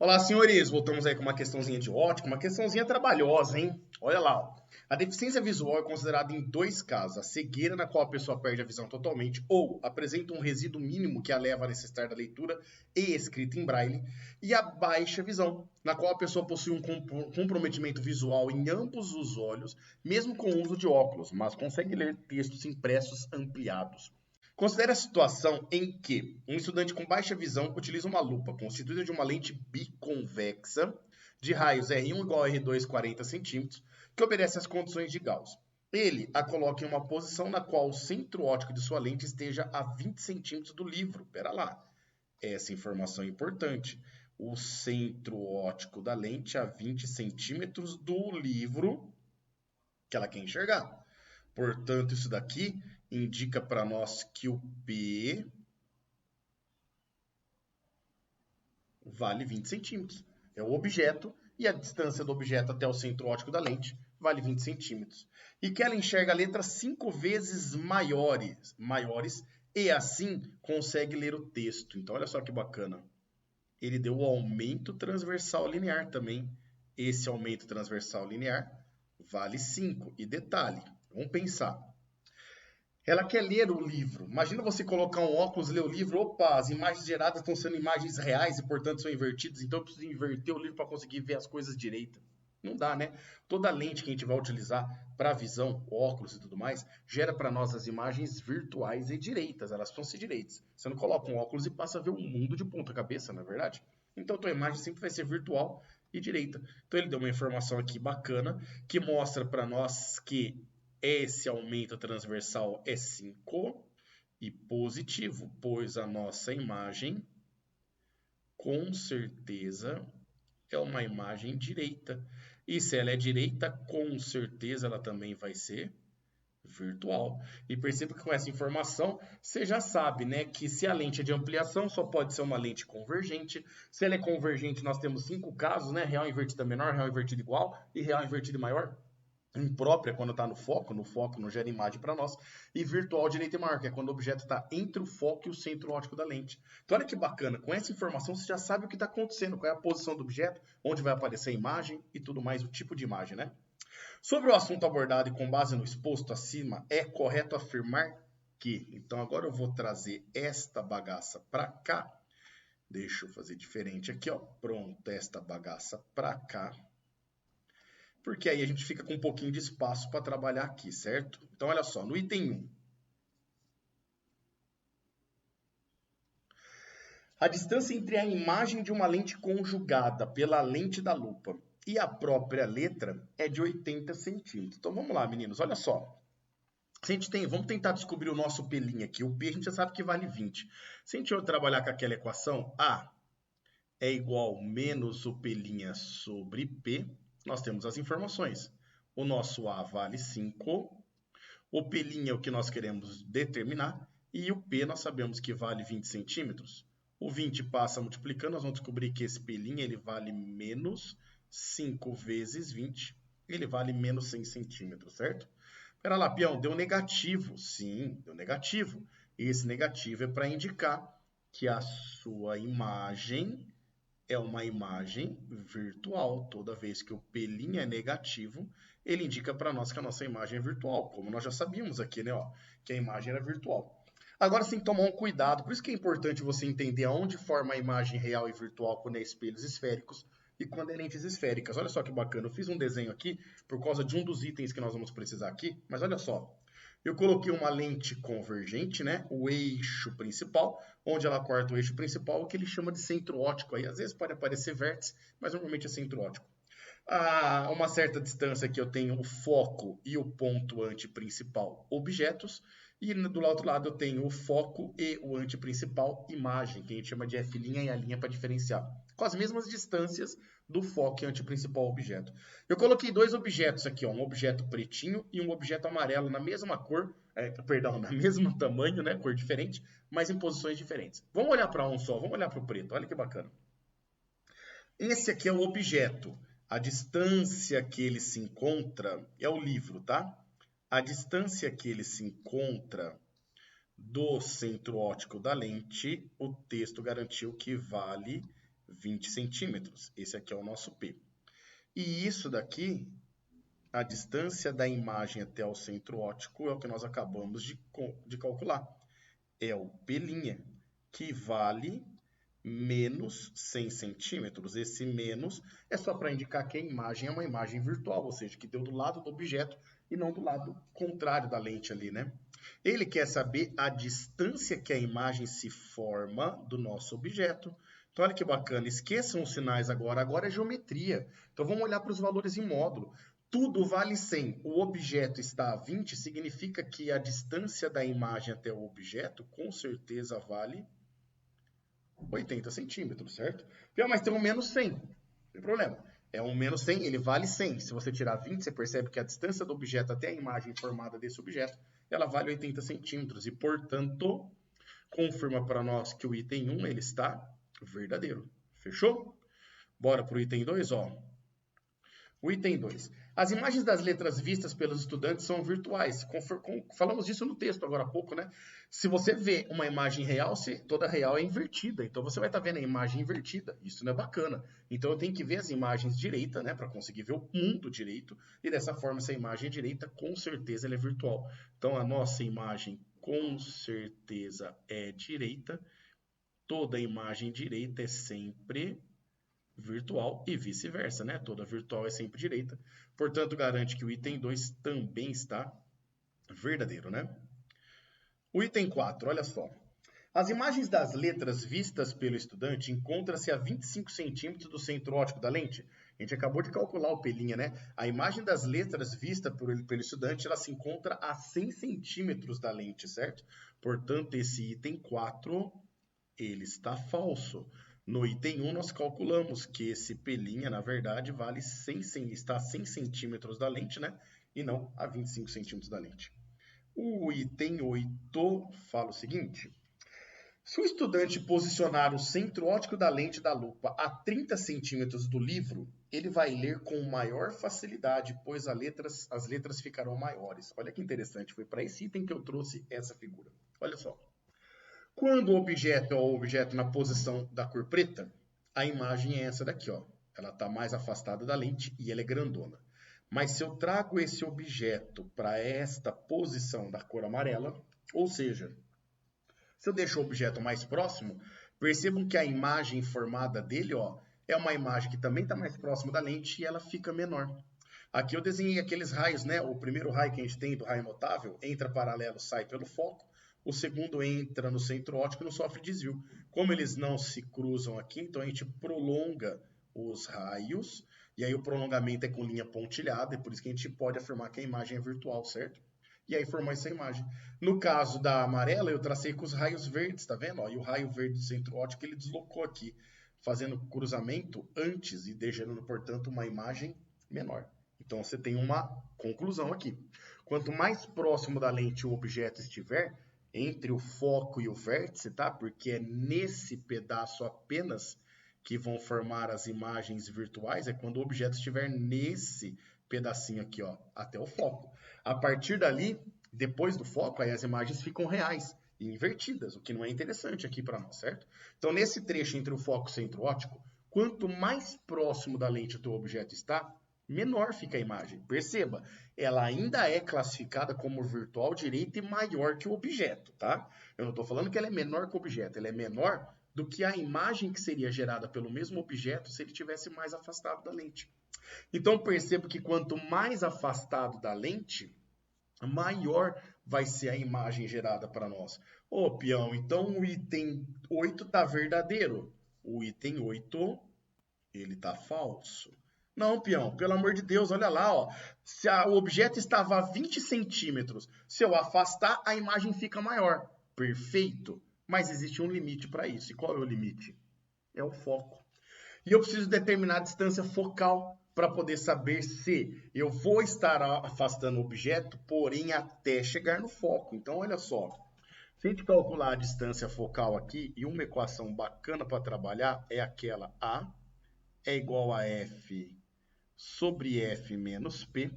Olá, senhores. Voltamos aí com uma questãozinha de ótica, uma questãozinha trabalhosa, hein? Olha lá, ó. A deficiência visual é considerada em dois casos: a cegueira, na qual a pessoa perde a visão totalmente, ou apresenta um resíduo mínimo que a leva a necessitar da leitura e escrita em braille, e a baixa visão, na qual a pessoa possui um comprometimento visual em ambos os olhos, mesmo com o uso de óculos, mas consegue ler textos impressos ampliados. Considere a situação em que um estudante com baixa visão utiliza uma lupa constituída de uma lente biconvexa de raios R1 igual a R2 40 centímetros, que obedece às condições de Gauss. Ele a coloca em uma posição na qual o centro óptico de sua lente esteja a 20 centímetros do livro. Pera lá, essa informação é importante. O centro óptico da lente a 20 centímetros do livro que ela quer enxergar. Portanto, isso daqui indica para nós que o P vale 20 centímetros. É o objeto e a distância do objeto até o centro óptico da lente vale 20 centímetros. E que ela enxerga letras 5 vezes maiores e assim consegue ler o texto. Então, olha só que bacana. Ele deu o aumento transversal linear também. Esse aumento transversal linear vale 5. E detalhe, vamos pensar. Ela quer ler o livro. Imagina você colocar um óculos e ler o livro. Opa, as imagens geradas estão sendo imagens reais e, portanto, são invertidas. Então, eu preciso inverter o livro para conseguir ver as coisas direito. Não dá, né? Toda lente que a gente vai utilizar para visão, óculos e tudo mais, gera para nós as imagens virtuais e direitas. Elas precisam ser direitas. Você não coloca um óculos e passa a ver o mundo de ponta cabeça, não é verdade? Então, a tua imagem sempre vai ser virtual e direita. Então, ele deu uma informação aqui bacana que mostra para nós que esse aumento transversal é 5 e positivo, pois a nossa imagem, com certeza, é uma imagem direita. E se ela é direita, com certeza ela também vai ser virtual. E perceba que com essa informação, você já sabe, né, que se a lente é de ampliação, só pode ser uma lente convergente. Se ela é convergente, nós temos 5 casos, né, real invertida menor, real invertida igual e real invertida maior. Imprópria quando está no foco não gera imagem para nós, e virtual direita e maior, que é quando o objeto está entre o foco e o centro óptico da lente. Então olha que bacana, com essa informação você já sabe o que está acontecendo, qual é a posição do objeto, onde vai aparecer a imagem e tudo mais, o tipo de imagem, né? Sobre o assunto abordado e com base no exposto acima, é correto afirmar que... Então agora eu vou trazer esta bagaça para cá, deixa eu fazer diferente aqui, ó, pronto, esta bagaça para cá, porque aí a gente fica com um pouquinho de espaço para trabalhar aqui, certo? Então, olha só, no item 1. A distância entre a imagem de uma lente conjugada pela lente da lupa e a própria letra é de 80 centímetros. Então, vamos lá, meninos, olha só. Se a gente vamos tentar descobrir o nosso P'linho aqui. O P a gente já sabe que vale 20. Se a gente trabalhar com aquela equação, A é igual menos o P'linha sobre P, nós temos as informações. O nosso A vale 5, o P'linha é o que nós queremos determinar, e o P nós sabemos que vale 20 centímetros. O 20 passa multiplicando, nós vamos descobrir que esse P'linha ele vale menos 5 vezes 20, ele vale menos 100 centímetros, certo? Pera lá, peão, deu negativo. Sim, deu negativo. Esse negativo é para indicar que a sua imagem é uma imagem virtual. Toda vez que o P'linha é negativo, ele indica para nós que a nossa imagem é virtual, como nós já sabíamos aqui, né, ó, que a imagem era virtual. Agora você tem que tomar um cuidado, por isso que é importante você entender aonde forma a imagem real e virtual quando é espelhos esféricos e quando é lentes esféricas. Olha só que bacana, eu fiz um desenho aqui por causa de um dos itens que nós vamos precisar aqui, mas olha só. Eu coloquei uma lente convergente, né? O eixo principal, onde ela corta o eixo principal, o que ele chama de centro óptico. Aí, às vezes pode aparecer vértice, mas normalmente é centro óptico. A uma certa distância aqui eu tenho o foco e o ponto antiprincipal objetos. E do outro lado eu tenho o foco e o antiprincipal imagem, que a gente chama de F' e A' para diferenciar. Com as mesmas distâncias do foco e antiprincipal objeto. Eu coloquei dois objetos aqui, ó, um objeto pretinho e um objeto amarelo na mesma cor, na mesmo tamanho, né, cor diferente, mas em posições diferentes. Vamos olhar para um só, vamos olhar para o preto, olha que bacana. Esse aqui é o objeto. A distância que ele se encontra é o livro, tá? A distância que ele se encontra do centro óptico da lente, o texto garantiu que vale 20 centímetros. Esse aqui é o nosso P. E isso daqui, a distância da imagem até o centro óptico, é o que nós acabamos de calcular. É o P', que vale menos 100 centímetros. Esse menos é só para indicar que a imagem é uma imagem virtual, ou seja, que deu do lado do objeto e não do lado contrário da lente ali, né? Ele quer saber a distância que a imagem se forma do nosso objeto. Então, olha que bacana. Esqueçam os sinais agora. Agora é geometria. Então, vamos olhar para os valores em módulo. Tudo vale 100. O objeto está a 20, significa que a distância da imagem até o objeto, com certeza, vale 80 centímetros, certo? Mas tem um menos 100. Não tem problema. É um menos 100, ele vale 100. Se você tirar 20, você percebe que a distância do objeto até a imagem formada desse objeto, ela vale 80 centímetros. E, portanto, confirma para nós que o item 1 ele está verdadeiro. Fechou? Bora para o item 2, ó. O item 2. As imagens das letras vistas pelos estudantes são virtuais. Falamos disso no texto agora há pouco, né? Se você vê uma imagem real, toda real é invertida. Então, você vai estar vendo a imagem invertida. Isso não é bacana. Então, eu tenho que ver as imagens direita, né? Para conseguir ver o mundo direito. E dessa forma, essa imagem direita, com certeza, ela é virtual. Então, a nossa imagem, com certeza, é direita. Toda imagem direita é sempre virtual e vice-versa, né? Toda virtual é sempre direita. Portanto, garante que o item 2 também está verdadeiro, né? O item 4, olha só. As imagens das letras vistas pelo estudante encontram-se a 25 centímetros do centro óptico da lente. A gente acabou de calcular o P', né? A imagem das letras vista pelo estudante, ela se encontra a 100 centímetros da lente, certo? Portanto, esse item 4, ele está falso. No item 1, nós calculamos que esse P', na verdade, vale 100, está a 100 centímetros da lente, né? E não a 25 centímetros da lente. O item 8 fala o seguinte. Se o estudante posicionar o centro óptico da lente da lupa a 30 centímetros do livro, ele vai ler com maior facilidade, pois as letras ficarão maiores. Olha que interessante, foi para esse item que eu trouxe essa figura. Olha só. Quando o objeto é o objeto na posição da cor preta, a imagem é essa daqui, ó. Ela está mais afastada da lente e ela é grandona. Mas se eu trago esse objeto para esta posição da cor amarela, ou seja, se eu deixo o objeto mais próximo, percebam que a imagem formada dele, ó, é uma imagem que também está mais próxima da lente e ela fica menor. Aqui eu desenhei aqueles raios, né? O primeiro raio que a gente tem do raio notável, entra paralelo, sai pelo foco. O segundo entra no centro óptico e não sofre desvio. Como eles não se cruzam aqui, então a gente prolonga os raios, e aí o prolongamento é com linha pontilhada, e por isso que a gente pode afirmar que a imagem é virtual, certo? E aí formou essa imagem. No caso da amarela, eu tracei com os raios verdes, tá vendo? Ó, e o raio verde do centro óptico, ele deslocou aqui, fazendo cruzamento antes e deixando, portanto, uma imagem menor. Então, você tem uma conclusão aqui. Quanto mais próximo da lente o objeto estiver, entre o foco e o vértice, tá? Porque é nesse pedaço apenas que vão formar as imagens virtuais, é quando o objeto estiver nesse pedacinho aqui, ó, até o foco. A partir dali, depois do foco, aí as imagens ficam reais e invertidas, o que não é interessante aqui para nós, certo? Então, nesse trecho entre o foco e o centro óptico, quanto mais próximo da lente o teu objeto está, menor fica a imagem. Perceba, ela ainda é classificada como virtual direita e maior que o objeto, tá? Eu não estou falando que ela é menor que o objeto, ela é menor do que a imagem que seria gerada pelo mesmo objeto se ele estivesse mais afastado da lente. Então, perceba que quanto mais afastado da lente, maior vai ser a imagem gerada para nós. Ô, peão, então o item 8 está verdadeiro. O item 8, ele está falso. Não, peão, pelo amor de Deus, olha lá, ó. Se o objeto estava a 20 centímetros, se eu afastar, a imagem fica maior. Perfeito. Mas existe um limite para isso. E qual é o limite? É o foco. E eu preciso determinar a distância focal para poder saber se eu vou estar afastando o objeto, porém até chegar no foco. Então, olha só. Se a gente calcular a distância focal aqui, e uma equação bacana para trabalhar é aquela A é igual a F sobre F menos P.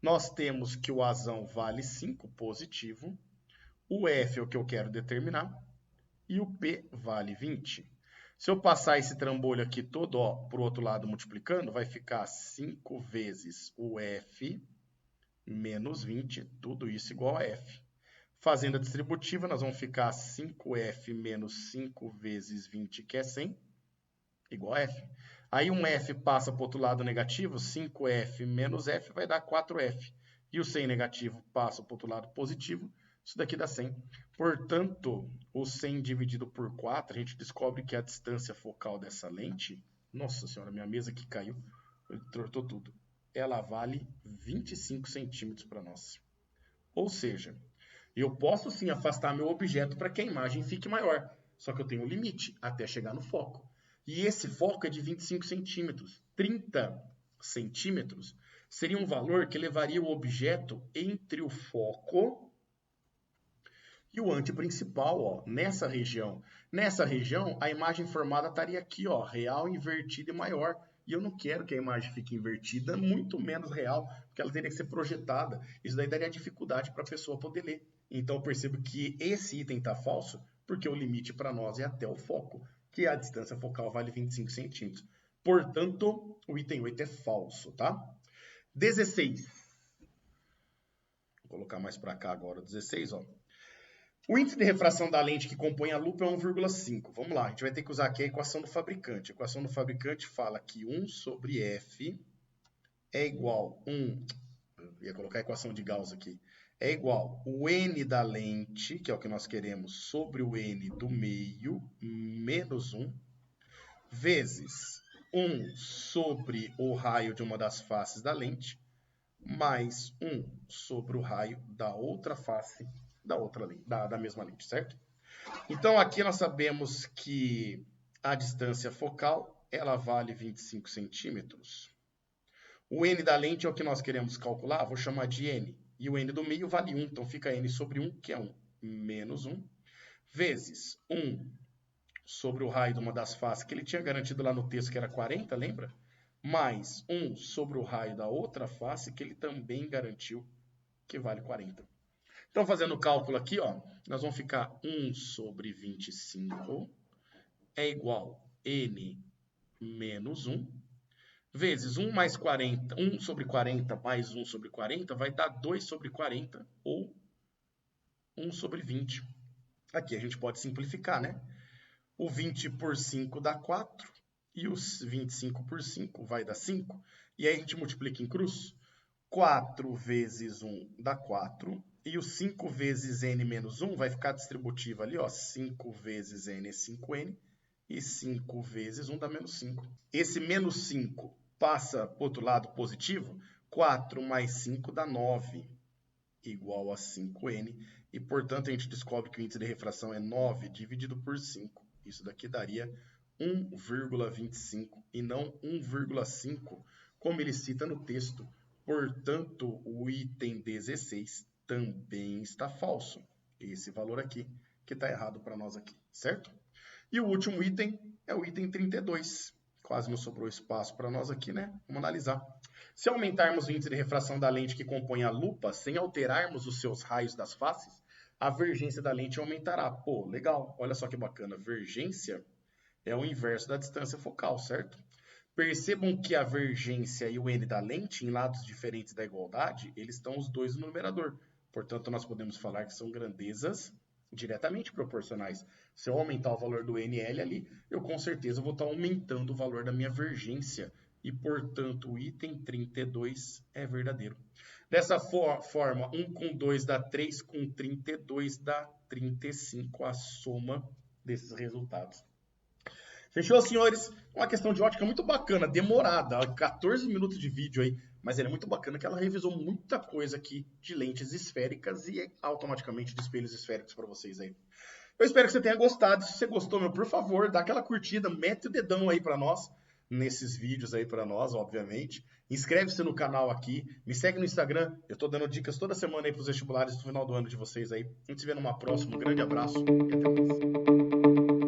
Nós temos que o Azão vale 5, positivo. O F é o que eu quero determinar. E o P vale 20. Se eu passar esse trambolho aqui todo para o outro lado multiplicando, vai ficar 5 vezes o F menos 20, tudo isso igual a F. Fazendo a distributiva, nós vamos ficar 5F menos 5 vezes 20, que é 100, igual a F. Aí um F passa para o outro lado negativo, 5F menos F vai dar 4F. E o 100 negativo passa para o outro lado positivo, isso daqui dá 100. Portanto, o 100 dividido por 4, a gente descobre que a distância focal dessa lente, nossa senhora, minha mesa aqui caiu, tortou tudo, ela vale 25 centímetros para nós. Ou seja, eu posso sim afastar meu objeto para que a imagem fique maior, só que eu tenho um limite até chegar no foco. E esse foco é de 25 centímetros. 30 centímetros seria um valor que levaria o objeto entre o foco e o anteprincipal, ó, nessa região. Nessa região, a imagem formada estaria aqui, ó, real, invertida e maior. E eu não quero que a imagem fique invertida, muito menos real, porque ela teria que ser projetada. Isso daí daria dificuldade para a pessoa poder ler. Então, eu percebo que esse item está falso, porque o limite para nós é até o foco, que a distância focal vale 25 centímetros. Portanto, o item 8 é falso, tá? 16. Vou colocar mais para cá agora, 16, ó. O índice de refração da lente que compõe a lupa é 1,5. Vamos lá, a gente vai ter que usar aqui a equação do fabricante. A equação do fabricante fala que 1 sobre F é igual a 1... Eu ia colocar a equação de Gauss aqui. É igual o N da lente, que é o que nós queremos, sobre o N do meio, menos 1, vezes 1 sobre o raio de uma das faces da lente, mais 1 sobre o raio da outra face da mesma lente, certo? Então, aqui nós sabemos que a distância focal, ela vale 25 centímetros. O N da lente é o que nós queremos calcular, vou chamar de N. E o N do meio vale 1, então fica N sobre 1, que é 1, menos 1, vezes 1 sobre o raio de uma das faces, que ele tinha garantido lá no texto que era 40, lembra? Mais 1 sobre o raio da outra face, que ele também garantiu que vale 40. Então, fazendo o cálculo aqui, ó, nós vamos ficar 1 sobre 25 é igual a N menos 1, vezes 1 mais 40, 1 sobre 40 mais 1 sobre 40 vai dar 2 sobre 40 ou 1 sobre 20. Aqui a gente pode simplificar, né? O 20 por 5 dá 4 e os 25 por 5 vai dar 5. E aí a gente multiplica em cruz. 4 vezes 1 dá 4 e o 5 vezes n menos 1 vai ficar distributivo ali, ó, 5 vezes n é 5n. E 5 vezes 1 dá menos 5. Esse menos 5 passa para o outro lado positivo. 4 mais 5 dá 9, igual a 5n. E, portanto, a gente descobre que o índice de refração é 9 dividido por 5. Isso daqui daria 1,25 e não 1,5, como ele cita no texto. Portanto, o item 16 também está falso. Esse valor aqui que está errado para nós aqui, certo? E o último item é o item 32. Quase não sobrou espaço para nós aqui, né? Vamos analisar. Se aumentarmos o índice de refração da lente que compõe a lupa, sem alterarmos os seus raios das faces, a vergência da lente aumentará. Pô, legal. Olha só que bacana. Vergência é o inverso da distância focal, certo? Percebam que a vergência e o N da lente, em lados diferentes da igualdade, eles estão os dois no numerador. Portanto, nós podemos falar que são grandezas diretamente proporcionais. Se eu aumentar o valor do NL ali, eu com certeza vou estar aumentando o valor da minha vergência. E, portanto, o item 32 é verdadeiro. Dessa forma, 1 com 2 dá 3, com 32 dá 35, a soma desses resultados. Fechou, senhores? Uma questão de ótica muito bacana, demorada, 14 minutos de vídeo aí, mas ela é muito bacana que ela revisou muita coisa aqui de lentes esféricas e automaticamente de espelhos esféricos para vocês aí. Eu espero que você tenha gostado. Se você gostou, por favor, dá aquela curtida, mete o dedão aí para nós, nesses vídeos aí para nós, obviamente. Inscreve-se no canal aqui, me segue no Instagram, eu estou dando dicas toda semana aí para os vestibulares do final do ano de vocês aí. A gente se vê numa próxima, um grande abraço e até mais.